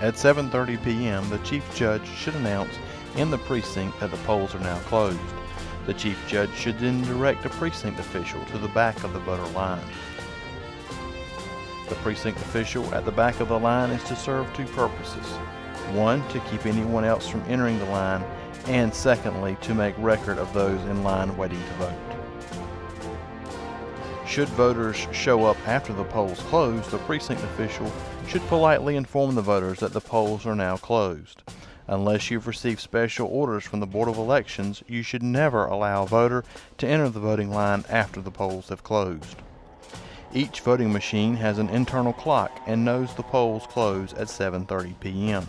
At 7:30 p.m., the Chief Judge should announce in the precinct that the polls are now closed. The Chief Judge should then direct a precinct official to the back of the voter line. The precinct official at the back of the line is to serve two purposes. One, to keep anyone else from entering the line, and secondly, to make record of those in line waiting to vote. Should voters show up after the polls close, the precinct official should politely inform the voters that the polls are now closed. Unless you've received special orders from the Board of Elections, you should never allow a voter to enter the voting line after the polls have closed. Each voting machine has an internal clock and knows the polls close at 7:30 p.m.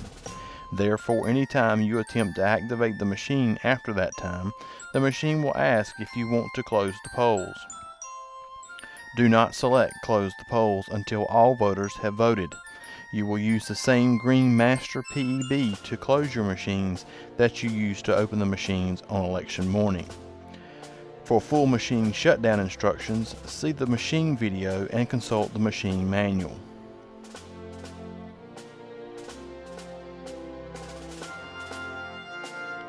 Therefore, anytime you attempt to activate the machine after that time, the machine will ask if you want to close the polls. Do not select Close the Polls until all voters have voted. You will use the same green Master PEB to close your machines that you used to open the machines on election morning. For full machine shutdown instructions, see the machine video and consult the machine manual.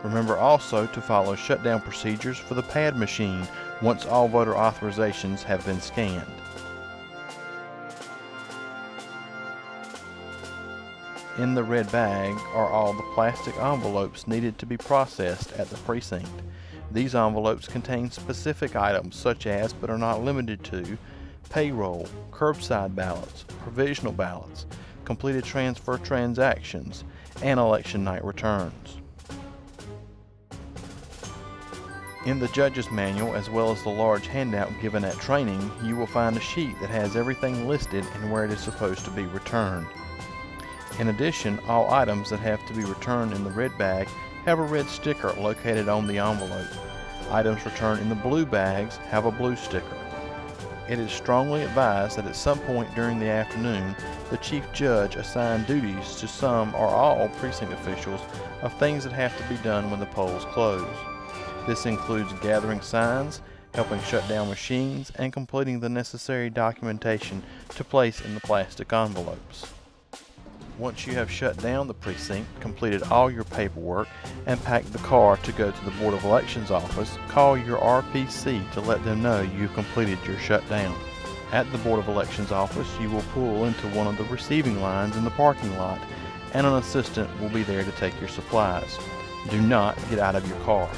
Remember also to follow shutdown procedures for the pad machine once all voter authorizations have been scanned. In the red bag are all the plastic envelopes needed to be processed at the precinct. These envelopes contain specific items such as, but are not limited to, payroll, curbside ballots, provisional ballots, completed transfer transactions, and election night returns. In the judge's manual, as well as the large handout given at training, you will find a sheet that has everything listed and where it is supposed to be returned. In addition, all items that have to be returned in the red bag have a red sticker located on the envelope. Items returned in the blue bags have a blue sticker. It is strongly advised that at some point during the afternoon, the Chief Judge assign duties to some or all precinct officials of things that have to be done when the polls close. This includes gathering signs, helping shut down machines, and completing the necessary documentation to place in the plastic envelopes. Once you have shut down the precinct, completed all your paperwork, and packed the car to go to the Board of Elections office, call your RPC to let them know you've completed your shutdown. At the Board of Elections office, you will pull into one of the receiving lines in the parking lot, and an assistant will be there to take your supplies. Do not get out of your car.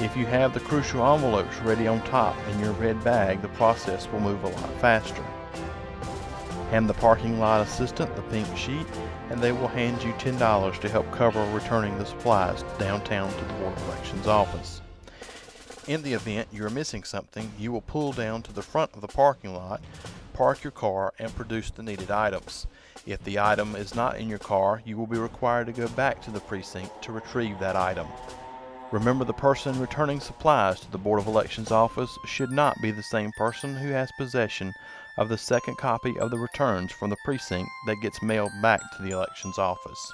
If you have the crucial envelopes ready on top in your red bag, the process will move a lot faster. Hand the parking lot assistant the pink sheet, and they will hand you $10 to help cover returning the supplies downtown to the Board of Elections office. In the event you are missing something, you will pull down to the front of the parking lot, park your car, and produce the needed items. If the item is not in your car, you will be required to go back to the precinct to retrieve that item. Remember, the person returning supplies to the Board of Elections office should not be the same person who has possession of the second copy of the returns from the precinct that gets mailed back to the elections office.